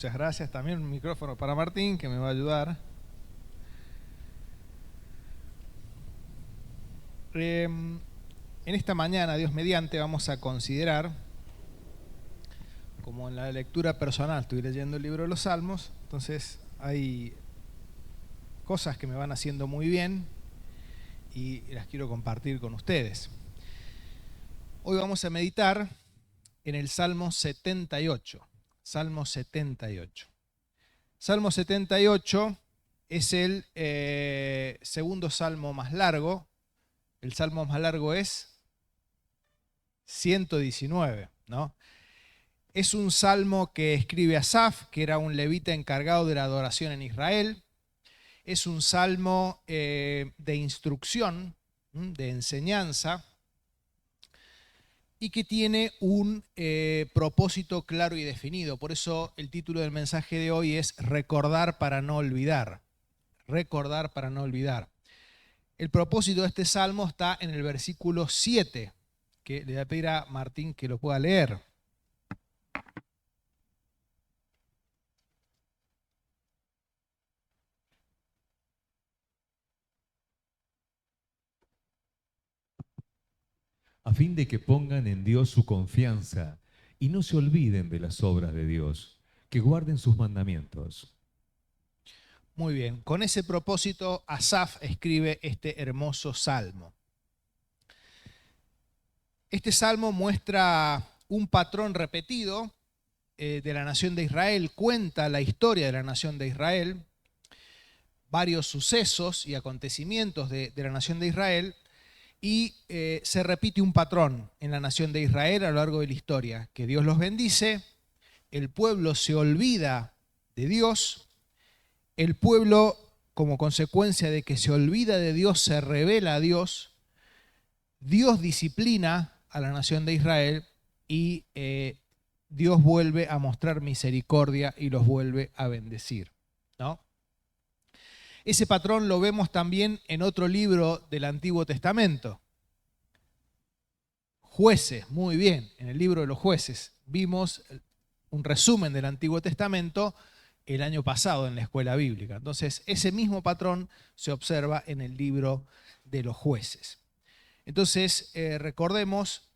Muchas gracias. También un micrófono para Martín, que me va a ayudar. En esta mañana, Dios mediante, vamos a considerar, como en la lectura personal, estoy leyendo el libro de los Salmos, entonces hay cosas que me van haciendo muy bien y las quiero compartir con ustedes. Hoy vamos a meditar en el Salmo 78. Salmo 78. Salmo 78 es el segundo salmo más largo. El salmo más largo es 119, ¿no? Es un salmo que escribe Asaf, que era un levita encargado de la adoración en Israel. Es un salmo de instrucción, de enseñanza, y que tiene un propósito claro y definido. Por eso el título del mensaje de hoy es Recordar para no olvidar. Recordar para no olvidar. El propósito de este salmo está en el versículo 7, que le voy a pedir a Martín que lo pueda leer. A fin de que pongan en Dios su confianza y no se olviden de las obras de Dios, que guarden sus mandamientos. Muy bien, con ese propósito Asaf escribe este hermoso salmo. Este salmo muestra un patrón repetido de la nación de Israel, cuenta la historia de la nación de Israel, varios sucesos y acontecimientos de la nación de Israel, y se repite un patrón en la nación de Israel a lo largo de la historia, que Dios los bendice, el pueblo se olvida de Dios, el pueblo, como consecuencia de que se olvida de Dios, se revela a Dios, Dios disciplina a la nación de Israel y Dios vuelve a mostrar misericordia y los vuelve a bendecir, ¿no? Ese patrón lo vemos también en otro libro del Antiguo Testamento. Jueces, muy bien, en el libro de los Jueces vimos un resumen del Antiguo Testamento el año pasado en la escuela bíblica. Entonces, ese mismo patrón se observa en el libro de los Jueces. Entonces, recordemos,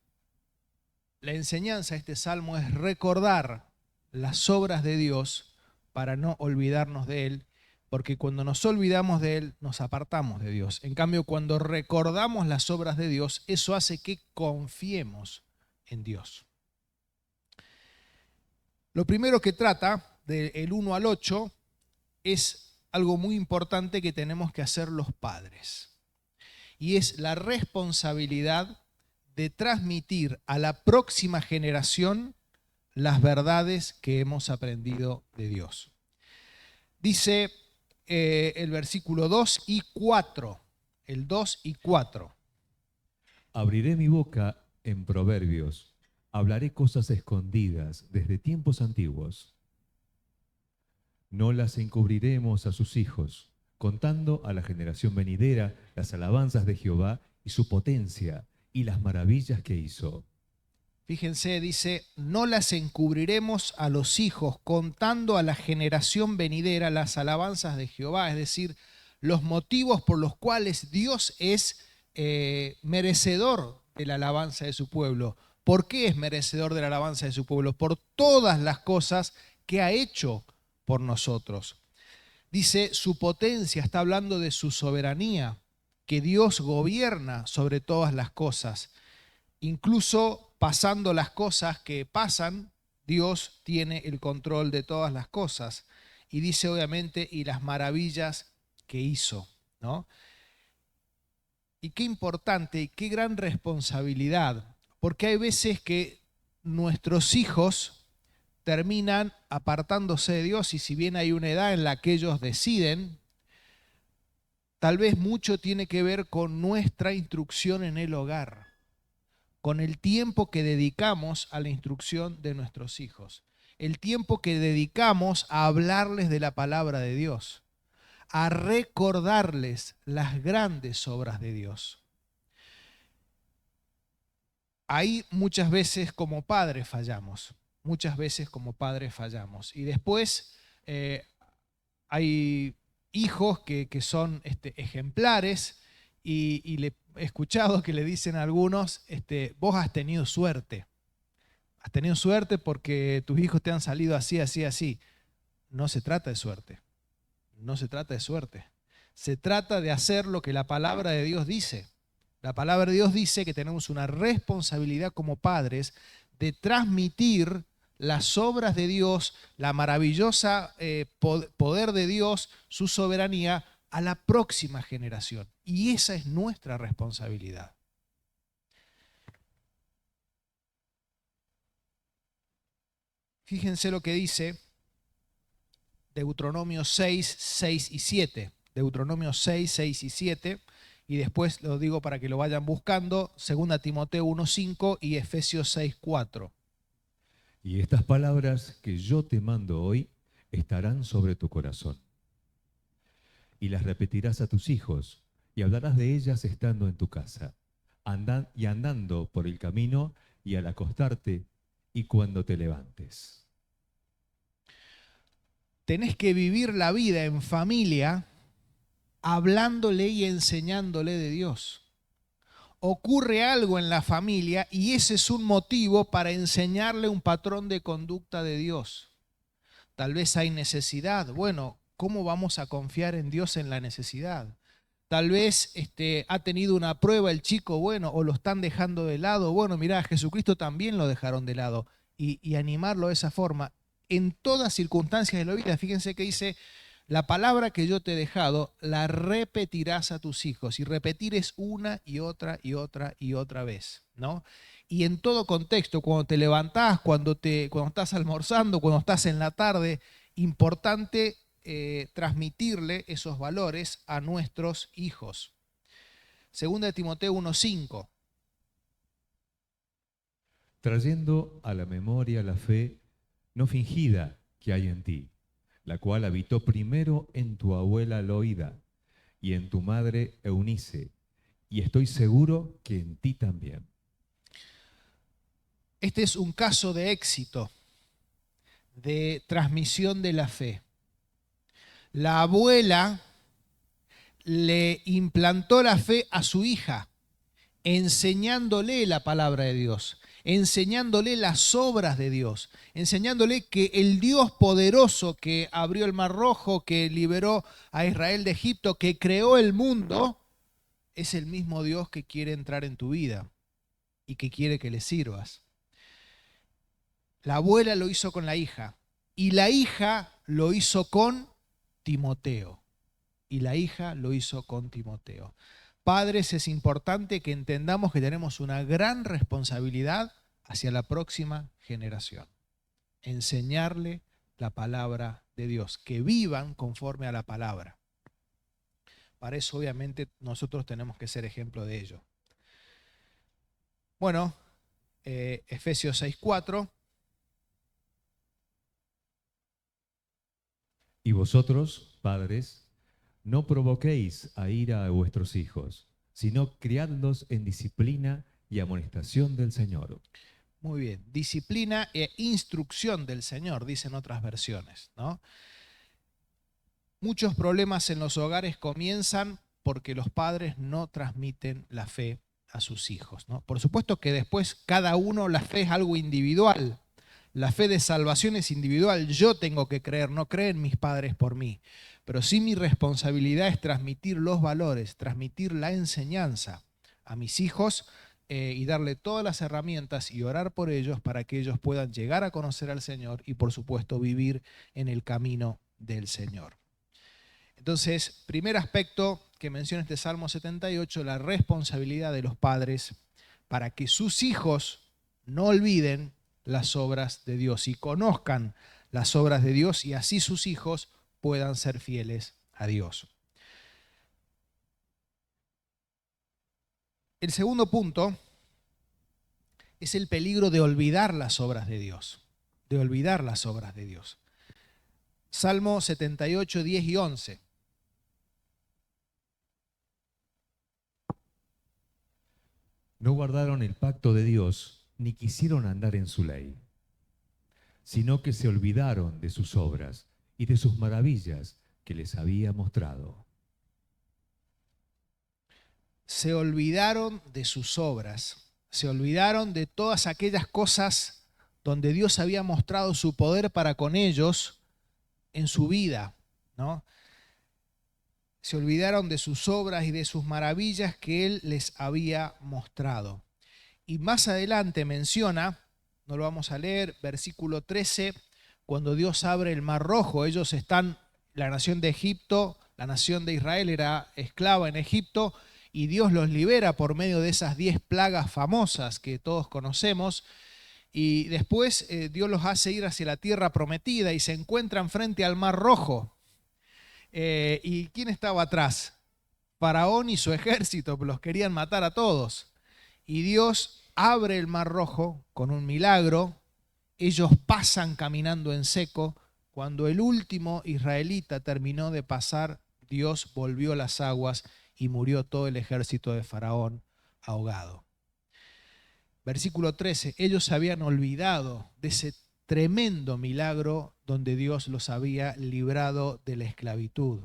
la enseñanza de este salmo es recordar las obras de Dios para no olvidarnos de Él, porque cuando nos olvidamos de Él, nos apartamos de Dios. En cambio, cuando recordamos las obras de Dios, eso hace que confiemos en Dios. Lo primero que trata, del 1 al 8, es algo muy importante que tenemos que hacer los padres. Y es la responsabilidad de transmitir a la próxima generación las verdades que hemos aprendido de Dios. Dice el versículo 2 y 4, el 2 y 4. Abriré mi boca en proverbios, hablaré cosas escondidas desde tiempos antiguos. No las encubriremos a sus hijos, contando a la generación venidera las alabanzas de Jehová y su potencia y las maravillas que hizo. Fíjense, dice, no las encubriremos a los hijos, contando a la generación venidera las alabanzas de Jehová, es decir, los motivos por los cuales Dios es merecedor de la alabanza de su pueblo. ¿Por qué es merecedor de la alabanza de su pueblo? Por todas las cosas que ha hecho por nosotros. Dice, su potencia, está hablando de su soberanía, que Dios gobierna sobre todas las cosas. Incluso pasando las cosas que pasan, Dios tiene el control de todas las cosas. Y dice obviamente, y las maravillas que hizo, ¿no? Y qué importante y qué gran responsabilidad, porque hay veces que nuestros hijos terminan apartándose de Dios, y si bien hay una edad en la que ellos deciden, tal vez mucho tiene que ver con nuestra instrucción en el hogar, con el tiempo que dedicamos a la instrucción de nuestros hijos, el tiempo que dedicamos a hablarles de la palabra de Dios, a recordarles las grandes obras de Dios. Ahí muchas veces como padres fallamos. muchas veces como padres fallamos. Y después hay hijos que son ejemplares y he escuchado que le dicen a algunos, vos has tenido suerte. Has tenido suerte porque tus hijos te han salido así, así, así. No se trata de suerte. No se trata de suerte. Se trata de hacer lo que la palabra de Dios dice. La palabra de Dios dice que tenemos una responsabilidad como padres de transmitir las obras de Dios, la maravillosa poder de Dios, su soberanía a la próxima generación. Y esa es nuestra responsabilidad. Fíjense lo que dice Deuteronomio 6, 6 y 7. Deuteronomio 6, 6 y 7. Y después lo digo para que lo vayan buscando, 2 Timoteo 1, 5 y Efesios 6, 4. Y estas palabras que yo te mando hoy estarán sobre tu corazón. Y las repetirás a tus hijos, y hablarás de ellas estando en tu casa, andando por el camino, y al acostarte, y cuando te levantes. Tenés que vivir la vida en familia hablándole y enseñándole de Dios. Ocurre algo en la familia y ese es un motivo para enseñarle un patrón de conducta de Dios. Tal vez hay necesidad. Bueno, ¿cómo vamos a confiar en Dios en la necesidad? Tal vez ha tenido una prueba el chico, bueno, o lo están dejando de lado. Bueno, mirá, a Jesucristo también lo dejaron de lado. Y animarlo de esa forma. En todas circunstancias de la vida, fíjense que dice, la palabra que yo te he dejado, la repetirás a tus hijos. Y repetir es una y otra y otra y otra vez, ¿no? Y en todo contexto, cuando te levantás, cuando estás almorzando, cuando estás en la tarde, importante transmitirle esos valores a nuestros hijos. 2 Timoteo 1:5. Trayendo a la memoria la fe no fingida que hay en ti, la cual habitó primero en tu abuela Loida y en tu madre Eunice, y estoy seguro que en ti también. Este es un caso de éxito, de transmisión de la fe. La abuela le implantó la fe a su hija, enseñándole la palabra de Dios, enseñándole las obras de Dios, enseñándole que el Dios poderoso que abrió el Mar Rojo, que liberó a Israel de Egipto, que creó el mundo, es el mismo Dios que quiere entrar en tu vida y que quiere que le sirvas. La abuela lo hizo con la hija y la hija lo hizo con Timoteo. Y la hija lo hizo con Timoteo. Padres, es importante que entendamos que tenemos una gran responsabilidad hacia la próxima generación. Enseñarle la palabra de Dios, que vivan conforme a la palabra. Para eso, obviamente, nosotros tenemos que ser ejemplo de ello. Bueno, Efesios 6:4. Y vosotros, padres, no provoquéis a ira a vuestros hijos, sino criadlos en disciplina y amonestación del Señor. Muy bien, disciplina e instrucción del Señor, dicen otras versiones, ¿no? Muchos problemas en los hogares comienzan porque los padres no transmiten la fe a sus hijos, ¿no? Por supuesto que después cada uno, la fe es algo individual. La fe de salvación es individual. Yo tengo que creer, no creen mis padres por mí. Pero sí mi responsabilidad es transmitir los valores, transmitir la enseñanza a mis hijos y darle todas las herramientas y orar por ellos para que ellos puedan llegar a conocer al Señor y por supuesto vivir en el camino del Señor. Entonces, primer aspecto que menciona este Salmo 78, la responsabilidad de los padres para que sus hijos no olviden las obras de Dios y conozcan las obras de Dios y así sus hijos puedan ser fieles a Dios. El segundo punto es el peligro de olvidar las obras de Dios, de olvidar las obras de Dios. Salmo 78, 10 y 11. No guardaron el pacto de Dios, ni quisieron andar en su ley. sino que se olvidaron de sus obras y de sus maravillas que les había mostrado. Se olvidaron de sus obras, se olvidaron de todas aquellas cosas donde Dios había mostrado su poder para con ellos en su vida, ¿no? Se olvidaron de sus obras y de sus maravillas que Él les había mostrado. Y más adelante menciona, no lo vamos a leer, versículo 13, cuando Dios abre el Mar Rojo. Ellos están, la nación de Egipto, la nación de Israel era esclava en Egipto, y Dios los libera por medio de esas 10 plagas famosas que todos conocemos. Y después Dios los hace ir hacia la tierra prometida y se encuentran frente al Mar Rojo. ¿Y quién estaba atrás? Faraón y su ejército, los querían matar a todos. Y Dios abre el Mar Rojo con un milagro. Ellos pasan caminando en seco. Cuando el último israelita terminó de pasar, Dios volvió las aguas y murió todo el ejército de Faraón ahogado. Versículo 13, ellos se habían olvidado de ese tremendo milagro donde Dios los había librado de la esclavitud.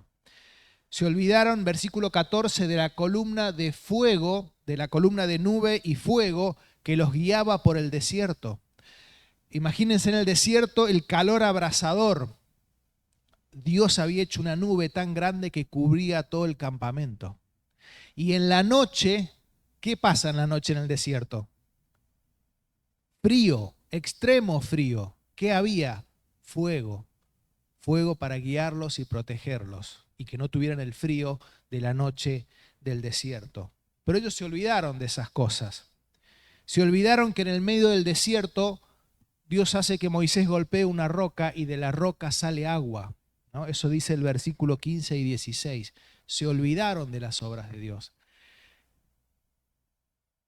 Se olvidaron, versículo 14, de la columna de fuego, de la columna de nube y fuego que los guiaba por el desierto. Imagínense en el desierto el calor abrasador. Dios había hecho una nube tan grande que cubría todo el campamento. Y en la noche, ¿qué pasa en la noche en el desierto? Frío, extremo frío. ¿Qué había? Fuego. Fuego para guiarlos y protegerlos y que no tuvieran el frío de la noche del desierto. Pero ellos se olvidaron de esas cosas. Se olvidaron que en el medio del desierto Dios hace que Moisés golpee una roca y de la roca sale agua, ¿no? Eso dice el versículo 15 y 16. Se olvidaron de las obras de Dios.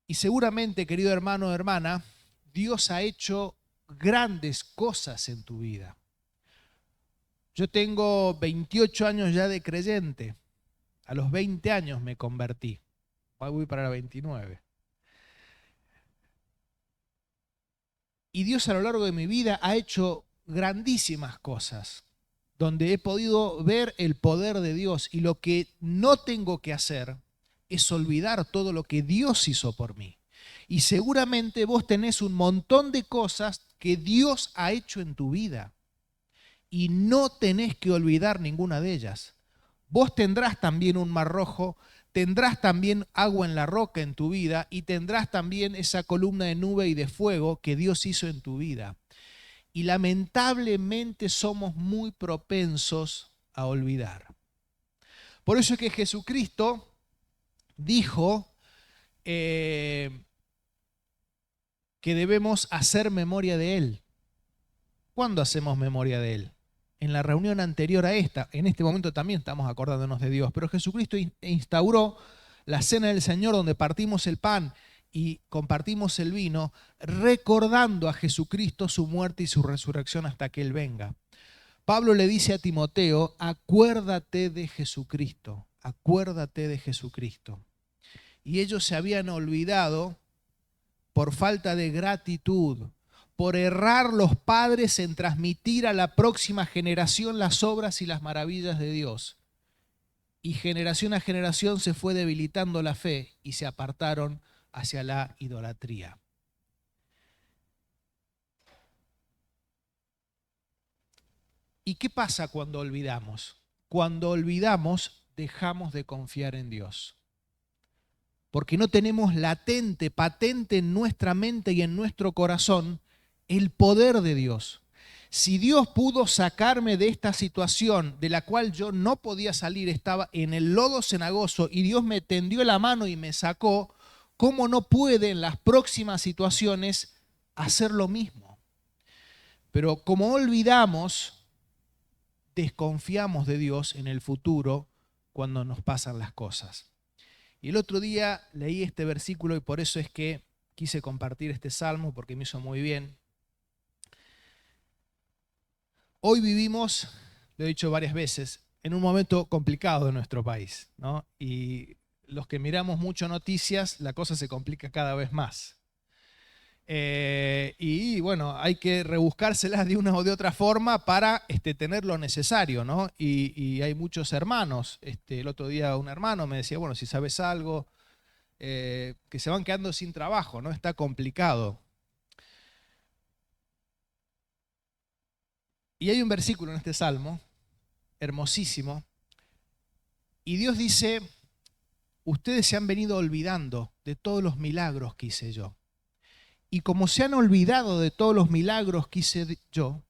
Y seguramente, querido hermano o hermana, Dios ha hecho grandes cosas en tu vida. Yo tengo 28 años ya de creyente. A los 20 años me convertí. Voy para los 29. Y Dios a lo largo de mi vida ha hecho grandísimas cosas, donde he podido ver el poder de Dios. Y lo que no tengo que hacer es olvidar todo lo que Dios hizo por mí. Y seguramente vos tenés un montón de cosas que Dios ha hecho en tu vida. Y no tenés que olvidar ninguna de ellas. Vos tendrás también un mar rojo, tendrás también agua en la roca en tu vida y tendrás también esa columna de nube y de fuego que Dios hizo en tu vida. Y lamentablemente somos muy propensos a olvidar. Por eso es que Jesucristo dijo que debemos hacer memoria de Él. ¿Cuándo hacemos memoria de Él? En la reunión anterior a esta, en este momento también estamos acordándonos de Dios, pero Jesucristo instauró la cena del Señor donde partimos el pan y compartimos el vino, recordando a Jesucristo su muerte y su resurrección hasta que Él venga. Pablo le dice a Timoteo, acuérdate de Jesucristo, acuérdate de Jesucristo. Y ellos se habían olvidado por falta de gratitud, por errar los padres en transmitir a la próxima generación las obras y las maravillas de Dios. Y generación a generación se fue debilitando la fe y se apartaron hacia la idolatría. ¿Y qué pasa cuando olvidamos? Cuando olvidamos, dejamos de confiar en Dios. Porque no tenemos latente, patente en nuestra mente y en nuestro corazón el poder de Dios. Si Dios pudo sacarme de esta situación de la cual yo no podía salir, estaba en el lodo cenagoso y Dios me tendió la mano y me sacó, ¿cómo no puede en las próximas situaciones hacer lo mismo? Pero como olvidamos, desconfiamos de Dios en el futuro cuando nos pasan las cosas. Y el otro día leí este versículo y por eso es que quise compartir este salmo porque me hizo muy bien. Hoy vivimos, lo he dicho varias veces, en un momento complicado de nuestro país, ¿no? Y los que miramos mucho noticias, la cosa se complica cada vez más. Y bueno, hay que rebuscárselas de una o de otra forma para tener lo necesario, ¿no? Y hay muchos hermanos. El otro día un hermano me decía, bueno, si sabes algo, que se van quedando sin trabajo, ¿no? Está complicado. Y hay un versículo en este salmo, hermosísimo, y Dios dice, ustedes se han venido olvidando de todos los milagros que hice yo. Y como se han olvidado de todos los milagros que hice yo,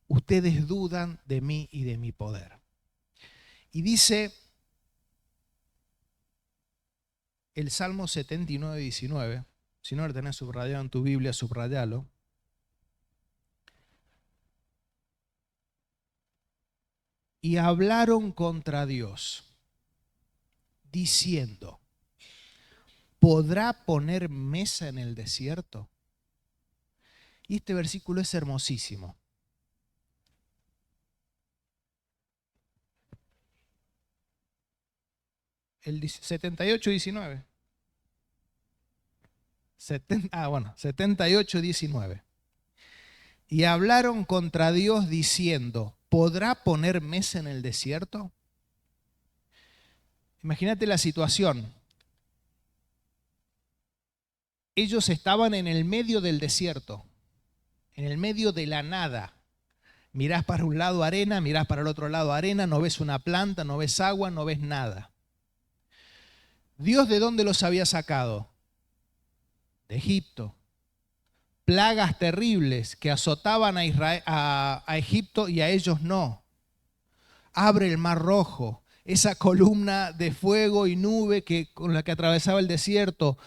ustedes dudan de mí y de mi poder. Y dice el Salmo 79, 19, si no lo tenés subrayado en tu Biblia, subrayalo. Y hablaron contra Dios, diciendo, ¿podrá poner mesa en el desierto? Y este versículo es hermosísimo. El 78, 19. 78, 19. Y hablaron contra Dios diciendo, ¿podrá poner mesa en el desierto? Imagínate la situación. Ellos estaban en el medio del desierto, en el medio de la nada. Mirás para un lado arena, mirás para el otro lado arena, no ves una planta, no ves agua, no ves nada. ¿Dios de dónde los había sacado? De Egipto. Plagas terribles que azotaban a, a Egipto y a ellos no. Abre el mar rojo, esa columna de fuego y nube con la que atravesaba el desierto,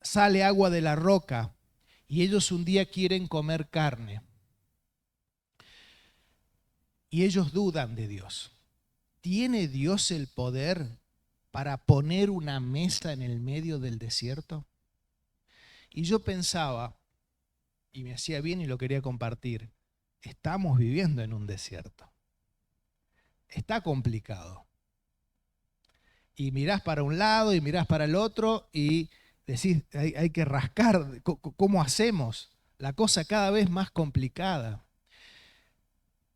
sale agua de la roca y ellos un día quieren comer carne. Y ellos dudan de Dios. ¿Tiene Dios el poder para poner una mesa en el medio del desierto? Y yo pensaba, y me hacía bien y lo quería compartir, estamos viviendo en un desierto. Está complicado. Y mirás para un lado y mirás para el otro y decís, hay que rascar, ¿cómo hacemos? La cosa cada vez más complicada.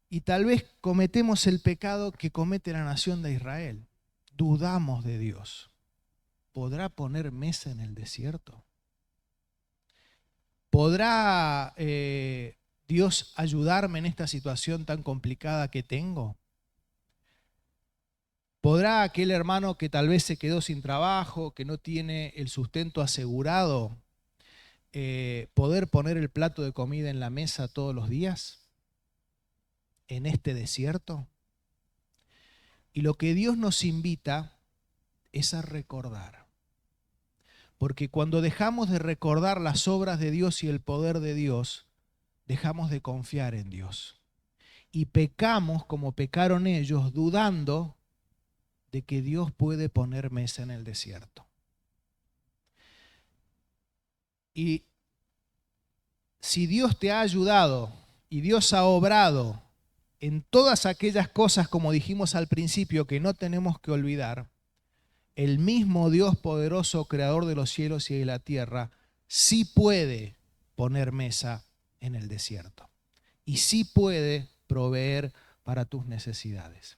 Y tal vez cometemos el pecado que comete la nación de Israel. Dudamos de Dios. ¿Podrá poner mesa en el desierto? ¿Podrá Dios ayudarme en esta situación tan complicada que tengo? ¿Podrá aquel hermano que tal vez se quedó sin trabajo, que no tiene el sustento asegurado, poder poner el plato de comida en la mesa todos los días en este desierto? Y lo que Dios nos invita es a recordar. Porque cuando dejamos de recordar las obras de Dios y el poder de Dios, dejamos de confiar en Dios. Y pecamos como pecaron ellos, dudando de que Dios puede poner mesa en el desierto. Y si Dios te ha ayudado y Dios ha obrado en todas aquellas cosas, como dijimos al principio, que no tenemos que olvidar, el mismo Dios poderoso, creador de los cielos y de la tierra, sí puede poner mesa en el desierto. Y sí puede proveer para tus necesidades.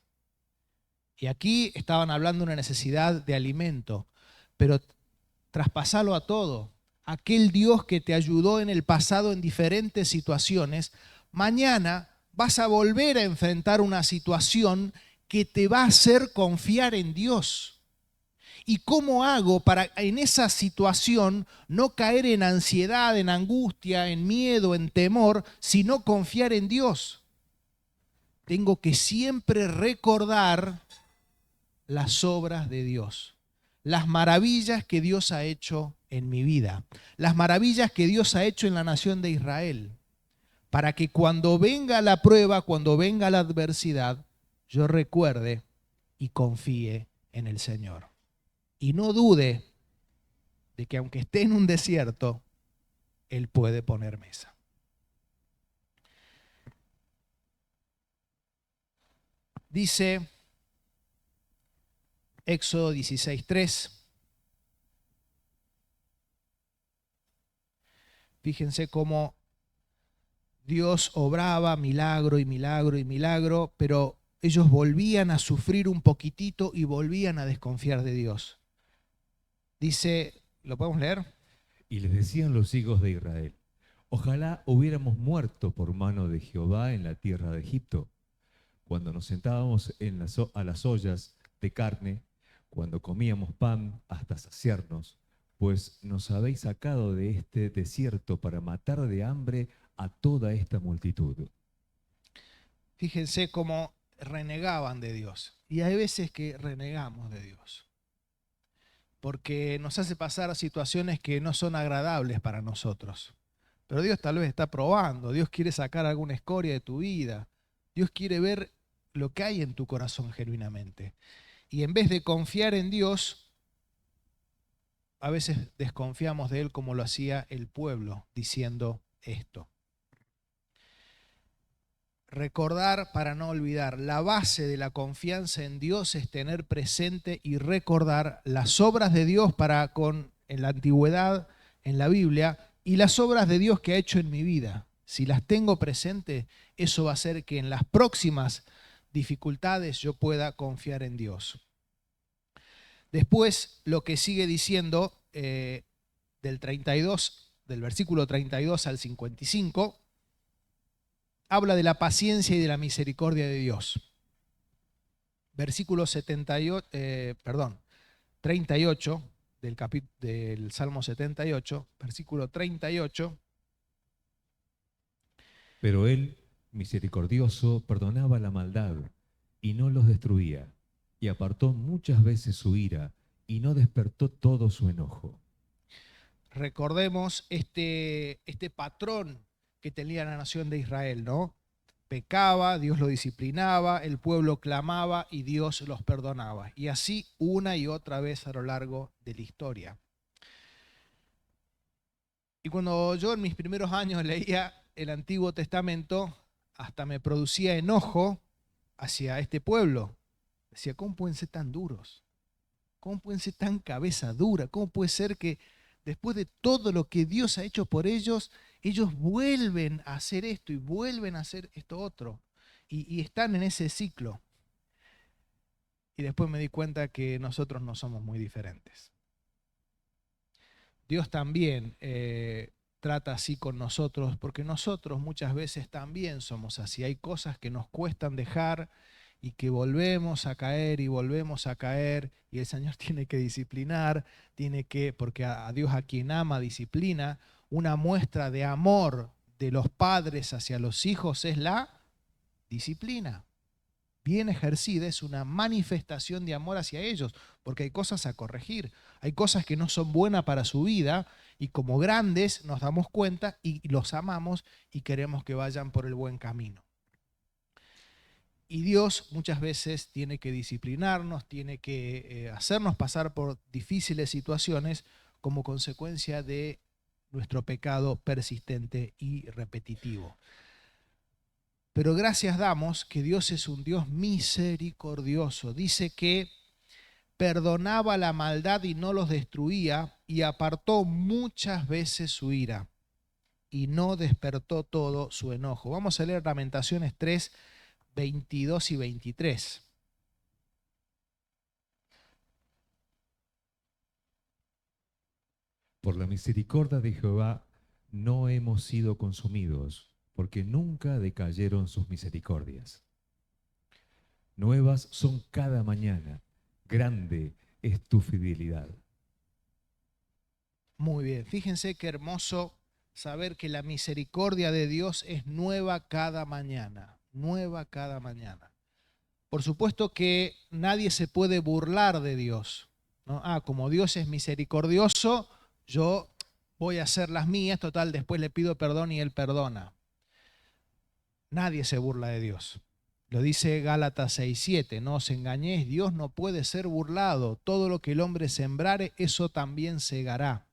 Y aquí estaban hablando de una necesidad de alimento, pero traspasalo a todo. Aquel Dios que te ayudó en el pasado en diferentes situaciones, mañana vas a volver a enfrentar una situación que te va a hacer confiar en Dios. ¿Y cómo hago para en esa situación no caer en ansiedad, en angustia, en miedo, en temor, sino confiar en Dios? Tengo que siempre recordar las obras de Dios, las maravillas que Dios ha hecho en mi vida, las maravillas que Dios ha hecho en la nación de Israel, para que cuando venga la prueba, cuando venga la adversidad, yo recuerde y confíe en el Señor. Y no dude de que aunque esté en un desierto, Él puede poner mesa. Dice Éxodo 16:3. Fíjense cómo Dios obraba milagro y milagro y milagro, pero ellos volvían a sufrir un poquitito y volvían a desconfiar de Dios. Dice, ¿lo podemos leer? Y les decían los hijos de Israel: ojalá hubiéramos muerto por mano de Jehová en la tierra de Egipto, cuando nos sentábamos a las ollas de carne, cuando comíamos pan hasta saciarnos, pues nos habéis sacado de este desierto para matar de hambre a toda esta multitud. Fíjense cómo renegaban de Dios. Y hay veces que renegamos de Dios, porque nos hace pasar a situaciones que no son agradables para nosotros. Pero Dios tal vez está probando, Dios quiere sacar alguna escoria de tu vida, Dios quiere ver lo que hay en tu corazón genuinamente. Y en vez de confiar en Dios, a veces desconfiamos de Él como lo hacía el pueblo, diciendo esto. Recordar para no olvidar. La base de la confianza en Dios es tener presente y recordar las obras de Dios en la antigüedad, en la Biblia, y las obras de Dios que ha hecho en mi vida. Si las tengo presente, eso va a hacer que en las próximas dificultades yo pueda confiar en Dios. Después, lo que sigue diciendo del versículo 32 al 55, habla de la paciencia y de la misericordia de Dios. Versículo 38 del Salmo 78, versículo 38. Pero él, misericordioso, perdonaba la maldad y no los destruía, y apartó muchas veces su ira y no despertó todo su enojo. Recordemos este patrón que tenía la nación de Israel, ¿no? Pecaba, Dios lo disciplinaba, el pueblo clamaba y Dios los perdonaba. Y así una y otra vez a lo largo de la historia. Y cuando yo en mis primeros años leía el Antiguo Testamento, hasta me producía enojo hacia este pueblo. Decía, ¿cómo pueden ser tan duros? ¿Cómo pueden ser tan cabeza dura? ¿Cómo puede ser que después de todo lo que Dios ha hecho por ellos, ellos vuelven a hacer esto y vuelven a hacer esto otro? Y están en ese ciclo. Y después me di cuenta que nosotros no somos muy diferentes. Dios también trata así con nosotros, porque nosotros muchas veces también somos así. Hay cosas que nos cuestan dejar y que volvemos a caer y volvemos a caer, y el Señor tiene que disciplinar, porque a Dios, a quien ama, disciplina. Una muestra de amor de los padres hacia los hijos es la disciplina. Bien ejercida, es una manifestación de amor hacia ellos, porque hay cosas a corregir, hay cosas que no son buenas para su vida, y como grandes nos damos cuenta y los amamos y queremos que vayan por el buen camino. Y Dios muchas veces tiene que disciplinarnos, tiene que hacernos pasar por difíciles situaciones como consecuencia de nuestro pecado persistente y repetitivo. Pero gracias damos que Dios es un Dios misericordioso. Dice que perdonaba la maldad y no los destruía, y apartó muchas veces su ira y no despertó todo su enojo. Vamos a leer Lamentaciones 3, 22 y 23. Por la misericordia de Jehová no hemos sido consumidos, porque nunca decayeron sus misericordias. Nuevas son cada mañana, grande es tu fidelidad. Muy bien, fíjense qué hermoso saber que la misericordia de Dios es nueva cada mañana, nueva cada mañana. Por supuesto que nadie se puede burlar de Dios, ¿no? Como Dios es misericordioso, yo voy a hacer las mías, total, después le pido perdón y Él perdona. Nadie se burla de Dios. Lo dice Gálatas 6:7, no os engañéis, Dios no puede ser burlado. Todo lo que el hombre sembrare, eso también segará.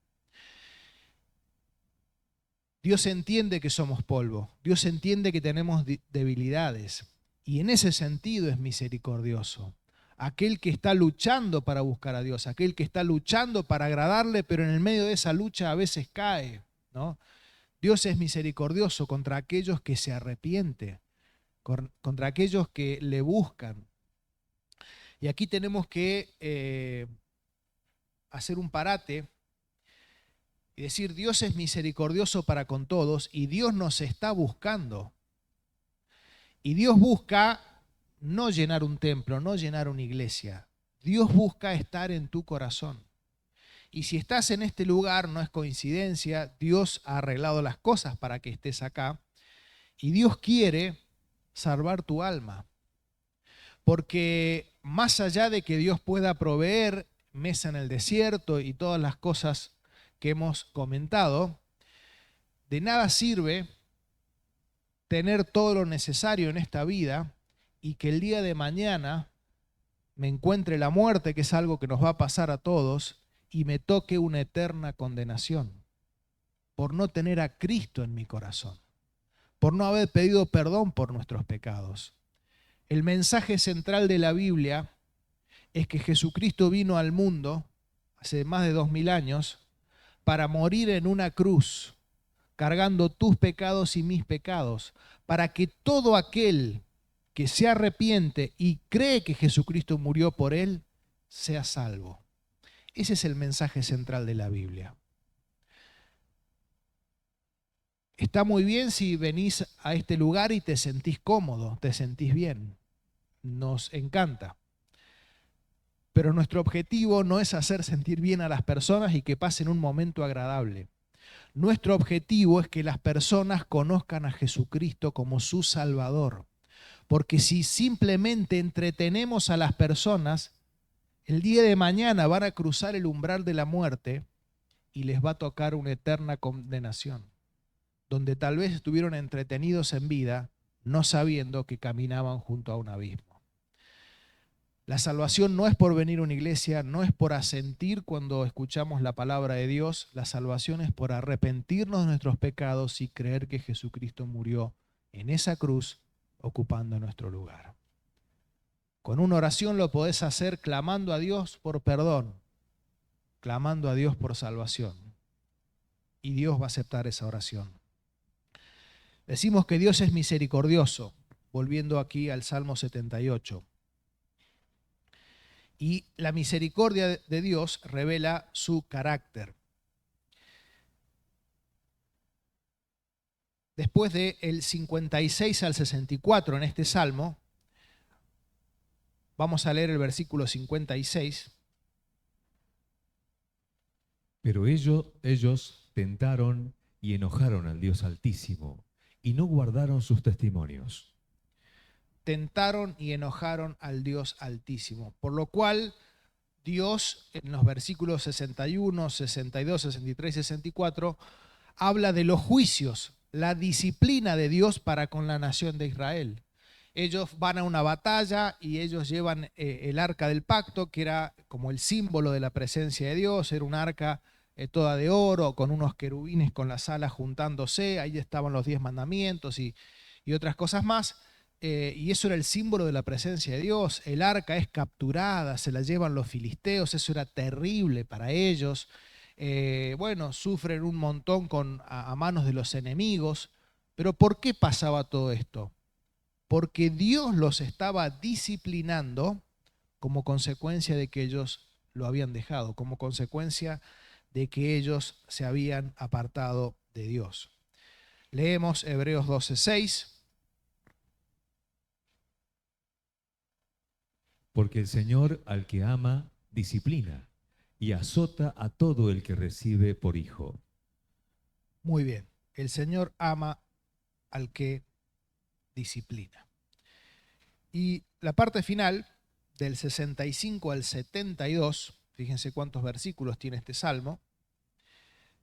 Dios entiende que somos polvo, Dios entiende que tenemos debilidades, y en ese sentido es misericordioso. Aquel que está luchando para buscar a Dios, aquel que está luchando para agradarle, pero en el medio de esa lucha a veces cae, ¿no? Dios es misericordioso contra aquellos que se arrepienten, contra aquellos que le buscan. Y aquí tenemos que hacer un parate y decir, Dios es misericordioso para con todos y Dios nos está buscando. Y Dios busca no llenar un templo, no llenar una iglesia. Dios busca estar en tu corazón. Y si estás en este lugar, no es coincidencia, Dios ha arreglado las cosas para que estés acá. Y Dios quiere salvar tu alma. Porque más allá de que Dios pueda proveer mesa en el desierto y todas las cosas que hemos comentado, de nada sirve tener todo lo necesario en esta vida y que el día de mañana me encuentre la muerte, que es algo que nos va a pasar a todos, y me toque una eterna condenación por no tener a Cristo en mi corazón, por no haber pedido perdón por nuestros pecados. El mensaje central de la Biblia es que Jesucristo vino al mundo hace más de 2000 años para morir en una cruz, cargando tus pecados y mis pecados, para que todo aquel que se arrepiente y cree que Jesucristo murió por él, sea salvo. Ese es el mensaje central de la Biblia. Está muy bien si venís a este lugar y te sentís cómodo, te sentís bien. Nos encanta. Pero nuestro objetivo no es hacer sentir bien a las personas y que pasen un momento agradable. Nuestro objetivo es que las personas conozcan a Jesucristo como su Salvador. Porque si simplemente entretenemos a las personas, el día de mañana van a cruzar el umbral de la muerte y les va a tocar una eterna condenación, donde tal vez estuvieron entretenidos en vida, no sabiendo que caminaban junto a un abismo. La salvación no es por venir a una iglesia, no es por asentir cuando escuchamos la palabra de Dios. La salvación es por arrepentirnos de nuestros pecados y creer que Jesucristo murió en esa cruz ocupando nuestro lugar. Con una oración lo podés hacer clamando a Dios por perdón, clamando a Dios por salvación. Y Dios va a aceptar esa oración. Decimos que Dios es misericordioso, volviendo aquí al Salmo 78. Y la misericordia de Dios revela su carácter. Después del 56 al 64 en este Salmo, vamos a leer el versículo 56. Pero ellos tentaron y enojaron al Dios Altísimo y no guardaron sus testimonios. Tentaron y enojaron al Dios Altísimo, por lo cual Dios en los versículos 61, 62, 63 y 64 habla de los juicios, la disciplina de Dios para con la nación de Israel. Ellos van a una batalla y ellos llevan el arca del pacto, que era como el símbolo de la presencia de Dios, era un arca toda de oro, con unos querubines con las alas juntándose, ahí estaban los 10 mandamientos y otras cosas más. Y eso era el símbolo de la presencia de Dios. El arca es capturada, se la llevan los filisteos, eso era terrible para ellos. Bueno, sufren un montón a manos de los enemigos. Pero ¿por qué pasaba todo esto? Porque Dios los estaba disciplinando como consecuencia de que ellos lo habían dejado, como consecuencia de que ellos se habían apartado de Dios. Leemos Hebreos 12:6. Porque el Señor al que ama, disciplina y azota a todo el que recibe por hijo. Muy bien, el Señor ama al que disciplina. Y la parte final, del 65 al 72, fíjense cuántos versículos tiene este salmo,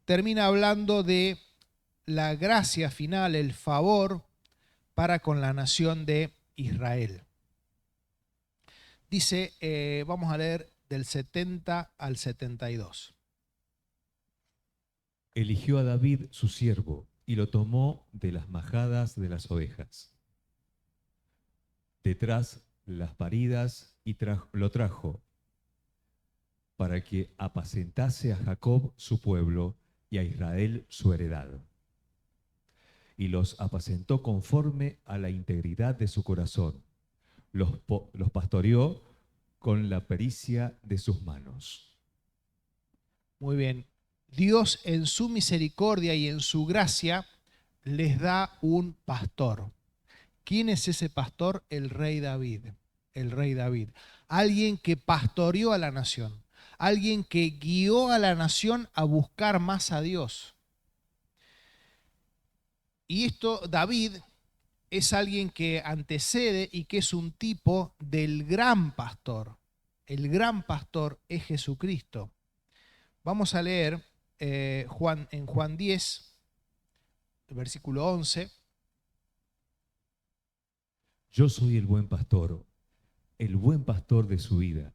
termina hablando de la gracia final, el favor para con la nación de Israel. Dice, vamos a leer del 70 al 72. Eligió a David su siervo y lo tomó de las majadas de las ovejas. Detrás las paridas y lo trajo para que apacentase a Jacob su pueblo y a Israel su heredad. y los apacentó conforme a la integridad de su corazón. Los pastoreó con la pericia de sus manos. Muy bien. Dios en su misericordia y en su gracia les da un pastor. ¿Quién es ese pastor? El rey David. El rey David. Alguien que pastoreó a la nación. Alguien que guió a la nación a buscar más a Dios. Y esto, David, es alguien que antecede y que es un tipo del gran pastor. El gran pastor es Jesucristo. Vamos a leer en Juan 10, el versículo 11. Yo soy el buen pastor de su vida.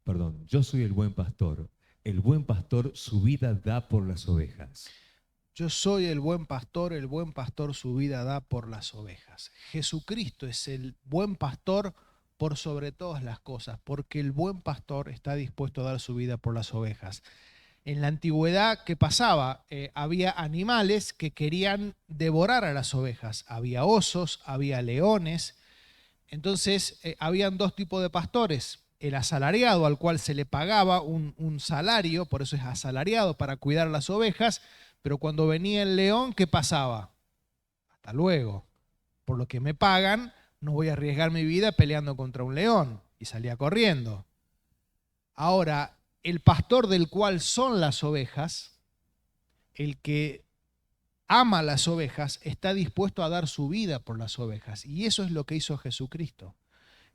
Perdón, yo soy el buen pastor su vida da por las ovejas. Yo soy el buen pastor su vida da por las ovejas. Jesucristo es el buen pastor por sobre todas las cosas, porque el buen pastor está dispuesto a dar su vida por las ovejas. En la antigüedad, ¿qué pasaba? Había animales que querían devorar a las ovejas. Había osos, había leones. Entonces, habían dos tipos de pastores. El asalariado, al cual se le pagaba un salario, por eso es asalariado, para cuidar las ovejas. Pero cuando venía el león, ¿qué pasaba? Hasta luego. Por lo que me pagan, no voy a arriesgar mi vida peleando contra un león. Y salía corriendo. Ahora, el pastor del cual son las ovejas, el que ama las ovejas, está dispuesto a dar su vida por las ovejas. Y eso es lo que hizo Jesucristo.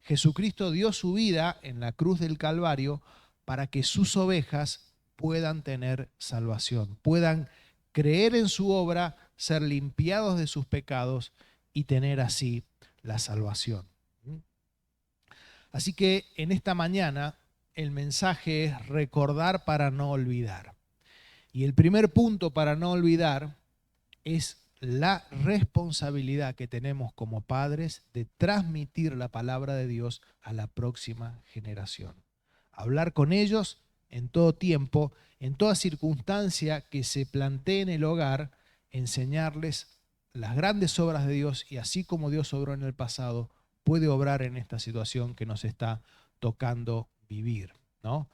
Jesucristo dio su vida en la cruz del Calvario para que sus ovejas puedan tener salvación, puedan creer en su obra, ser limpiados de sus pecados y tener así la salvación. Así que en esta mañana el mensaje es recordar para no olvidar. Y el primer punto para no olvidar es la responsabilidad que tenemos como padres de transmitir la palabra de Dios a la próxima generación. Hablar con ellos en todo tiempo, en toda circunstancia que se plantee en el hogar, enseñarles las grandes obras de Dios y así como Dios obró en el pasado, puede obrar en esta situación que nos está tocando vivir, ¿no?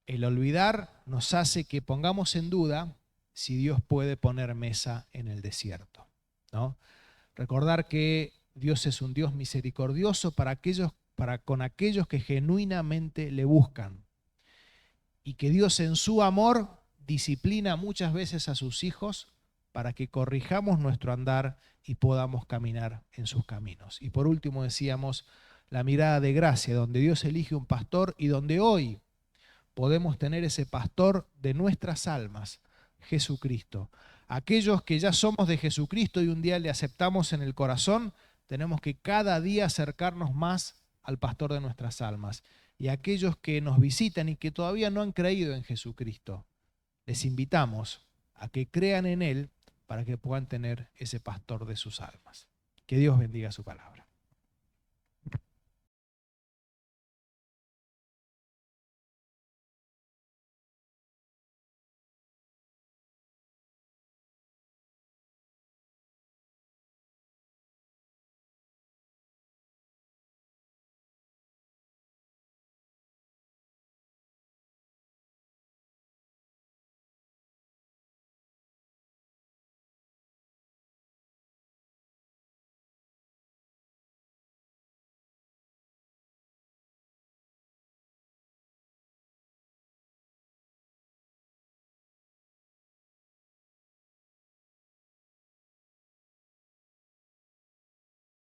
El olvidar nos hace que pongamos en duda si Dios puede poner mesa en el desierto, ¿no? Recordar que Dios es un Dios misericordioso con aquellos que genuinamente le buscan y que Dios en su amor disciplina muchas veces a sus hijos para que corrijamos nuestro andar y podamos caminar en sus caminos. Y por último decíamos la mirada de gracia, donde Dios elige un pastor y donde hoy podemos tener ese pastor de nuestras almas, Jesucristo. Aquellos que ya somos de Jesucristo y un día le aceptamos en el corazón, tenemos que cada día acercarnos más al pastor de nuestras almas. Y aquellos que nos visitan y que todavía no han creído en Jesucristo, les invitamos a que crean en Él para que puedan tener ese pastor de sus almas. Que Dios bendiga su palabra.